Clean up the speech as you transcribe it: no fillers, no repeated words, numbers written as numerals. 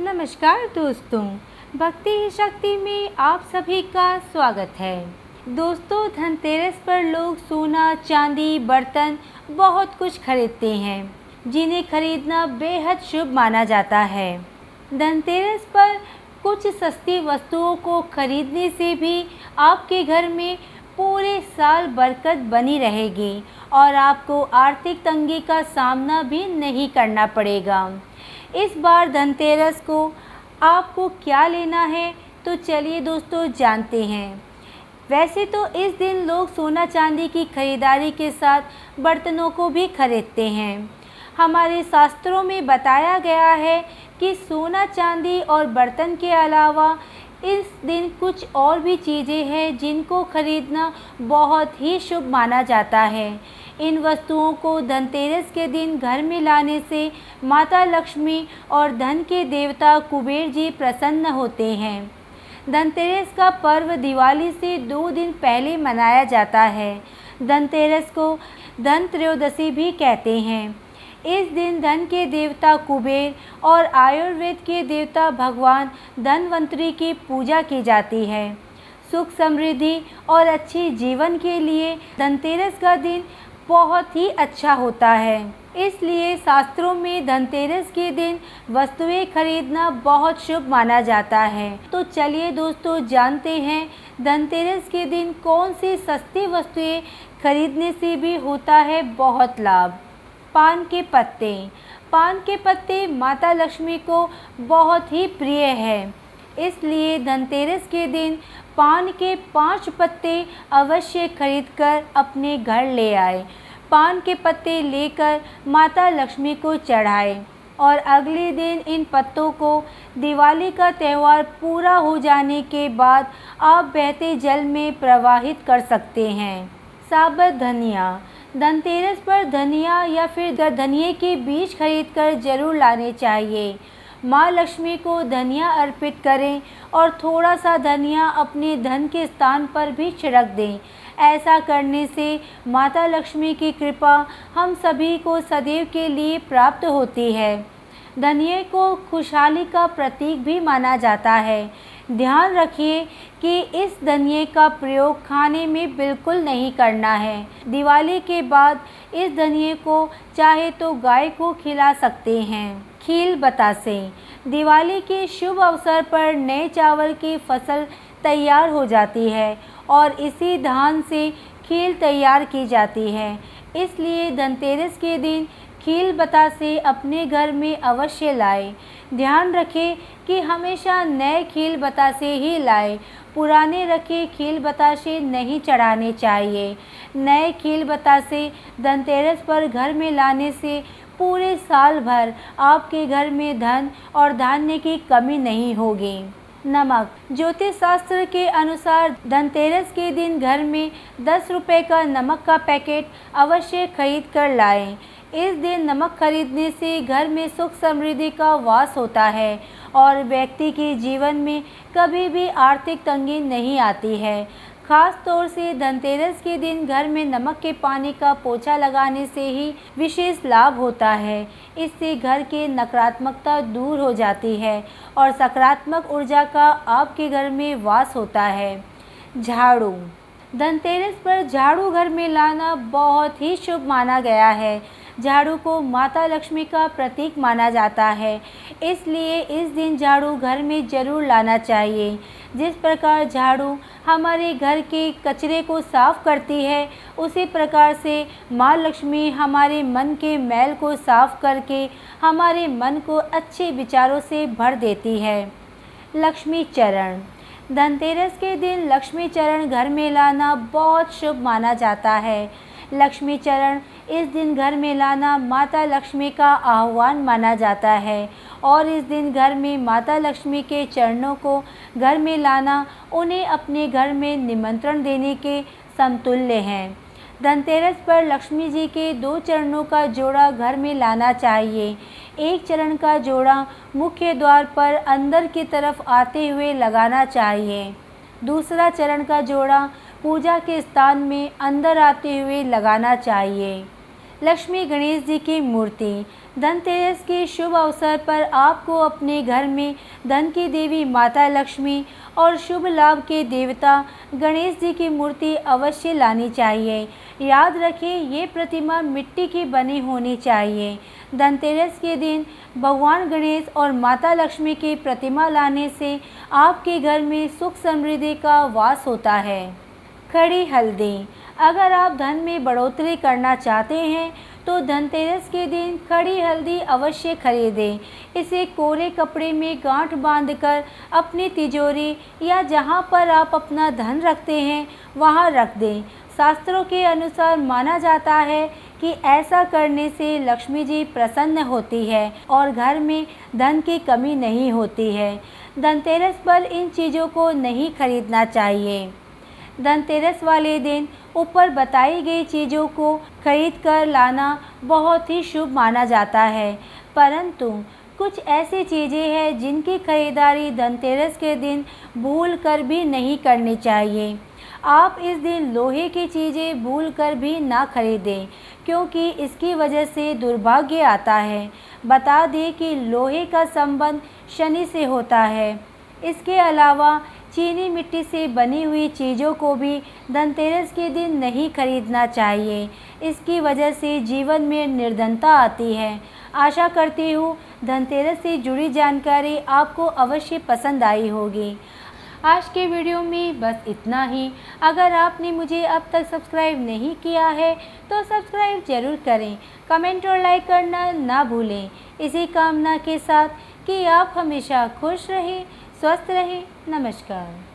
नमस्कार दोस्तों, भक्ति ही शक्ति में आप सभी का स्वागत है। दोस्तों, धनतेरस पर लोग सोना, चांदी, बर्तन बहुत कुछ खरीदते हैं, जिन्हें खरीदना बेहद शुभ माना जाता है। धनतेरस पर कुछ सस्ती वस्तुओं को खरीदने से भी आपके घर में पूरे साल बरकत बनी रहेगी और आपको आर्थिक तंगी का सामना भी नहीं करना पड़ेगा। इस बार धनतेरस को आपको क्या लेना है, तो चलिए दोस्तों जानते हैं। वैसे तो इस दिन लोग सोना चांदी की खरीदारी के साथ बर्तनों को भी खरीदते हैं। हमारे शास्त्रों में बताया गया है कि सोना चांदी और बर्तन के अलावा इस दिन कुछ और भी चीज़ें हैं जिनको खरीदना बहुत ही शुभ माना जाता है। इन वस्तुओं को धनतेरस के दिन घर में लाने से माता लक्ष्मी और धन के देवता कुबेर जी प्रसन्न होते हैं। धनतेरस का पर्व दिवाली से 2 दिन पहले मनाया जाता है। धनतेरस को धन त्रयोदशी भी कहते हैं। इस दिन धन के देवता कुबेर और आयुर्वेद के देवता भगवान धनवंतरी की पूजा की जाती है। सुख समृद्धि और अच्छी जीवन के लिए धनतेरस का दिन बहुत ही अच्छा होता है। इसलिए शास्त्रों में धनतेरस के दिन वस्तुएं खरीदना बहुत शुभ माना जाता है। तो चलिए दोस्तों जानते हैं धनतेरस के दिन कौन सी सस्ती वस्तुएं खरीदने से भी होता है बहुत लाभ। पान के पत्ते। पान के पत्ते माता लक्ष्मी को बहुत ही प्रिय है, इसलिए धनतेरस के दिन पान के 5 पत्ते अवश्य खरीदकर अपने घर ले आए। पान के पत्ते लेकर माता लक्ष्मी को चढ़ाएं और अगले दिन इन पत्तों को दिवाली का त्यौहार पूरा हो जाने के बाद आप बहते जल में प्रवाहित कर सकते हैं। साबुत धनिया। धनतेरस पर धनिया या फिर धनिये के बीज खरीदकर जरूर लाने चाहिए। माँ लक्ष्मी को धनिया अर्पित करें और थोड़ा सा धनिया अपने धन के स्थान पर भी छिड़क दें। ऐसा करने से माता लक्ष्मी की कृपा हम सभी को सदैव के लिए प्राप्त होती है। धनिये को खुशहाली का प्रतीक भी माना जाता है। ध्यान रखिए कि इस धनिये का प्रयोग खाने में बिल्कुल नहीं करना है। दिवाली के बाद इस धनिये को चाहे तो गाय को खिला सकते हैं। खील बतासे। दिवाली के शुभ अवसर पर नए चावल की फसल तैयार हो जाती है और इसी धान से खील तैयार की जाती है। इसलिए धनतेरस के दिन खील बतासे अपने घर में अवश्य लाएं। ध्यान रखें कि हमेशा नए खील बतासे ही लाएं। पुराने रखे खील बतासे नहीं चढ़ाने चाहिए। नए खील बतासे धनतेरस पर घर में लाने से पूरे साल भर आपके घर में धन और धान्य की कमी नहीं होगी। नमक। ज्योतिष शास्त्र के अनुसार धनतेरस के दिन घर में 10 रुपये का नमक का पैकेट अवश्य खरीद कर लाएं। इस दिन नमक खरीदने से घर में सुख समृद्धि का वास होता है और व्यक्ति के जीवन में कभी भी आर्थिक तंगी नहीं आती है। खास तौर से धनतेरस के दिन घर में नमक के पानी का पोछा लगाने से ही विशेष लाभ होता है। इससे घर की नकारात्मकता दूर हो जाती है और सकारात्मक ऊर्जा का आपके घर में वास होता है। झाड़ू। धनतेरस पर झाड़ू घर में लाना बहुत ही शुभ माना गया है। झाड़ू को माता लक्ष्मी का प्रतीक माना जाता है, इसलिए इस दिन झाड़ू घर में ज़रूर लाना चाहिए। जिस प्रकार झाड़ू हमारे घर के कचरे को साफ करती है, उसी प्रकार से माँ लक्ष्मी हमारे मन के मैल को साफ करके हमारे मन को अच्छे विचारों से भर देती है। लक्ष्मी चरण। धनतेरस के दिन लक्ष्मी चरण घर में लाना बहुत शुभ माना जाता है। लक्ष्मी चरण इस दिन घर में लाना माता लक्ष्मी का आह्वान माना जाता है और इस दिन घर में माता लक्ष्मी के चरणों को घर में लाना उन्हें अपने घर में निमंत्रण देने के समतुल्य है। धनतेरस पर लक्ष्मी जी के 2 चरणों का जोड़ा घर में लाना चाहिए। एक चरण का जोड़ा मुख्य द्वार पर अंदर की तरफ आते हुए लगाना चाहिए। दूसरा चरण का जोड़ा पूजा के स्थान में अंदर आते हुए लगाना चाहिए। लक्ष्मी गणेश जी की मूर्ति। धनतेरस के शुभ अवसर पर आपको अपने घर में धन की देवी माता लक्ष्मी और शुभ लाभ के देवता गणेश जी की मूर्ति अवश्य लानी चाहिए। याद रखें, ये प्रतिमा मिट्टी की बनी होनी चाहिए। धनतेरस के दिन भगवान गणेश और माता लक्ष्मी की प्रतिमा लाने से आपके घर में सुख समृद्धि का वास होता है। खड़ी हल्दी। अगर आप धन में बढ़ोतरी करना चाहते हैं तो धनतेरस के दिन खड़ी हल्दी अवश्य खरीदें। इसे कोरे कपड़े में गांठ बांधकर अपनी तिजोरी या जहां पर आप अपना धन रखते हैं वहां रख दें। शास्त्रों के अनुसार माना जाता है कि ऐसा करने से लक्ष्मी जी प्रसन्न होती है और घर में धन की कमी नहीं होती है। धनतेरस पर इन चीज़ों को नहीं खरीदना चाहिए। धनतेरस वाले दिन ऊपर बताई गई चीज़ों को खरीद कर लाना बहुत ही शुभ माना जाता है, परंतु कुछ ऐसी चीज़ें हैं जिनकी खरीदारी धनतेरस के दिन भूल कर भी नहीं करनी चाहिए। आप इस दिन लोहे की चीज़ें भूल कर भी ना खरीदें, क्योंकि इसकी वजह से दुर्भाग्य आता है। बता दें कि लोहे का संबंध शनि से होता है। इसके अलावा चीनी मिट्टी से बनी हुई चीज़ों को भी धनतेरस के दिन नहीं खरीदना चाहिए। इसकी वजह से जीवन में निर्धनता आती है। आशा करती हूँ धनतेरस से जुड़ी जानकारी आपको अवश्य पसंद आई होगी। आज के वीडियो में बस इतना ही। अगर आपने मुझे अब तक सब्सक्राइब नहीं किया है तो सब्सक्राइब ज़रूर करें। कमेंट और लाइक करना ना भूलें। इसी कामना के साथ कि आप हमेशा खुश रहें, स्वस्थ रहें। नमस्कार।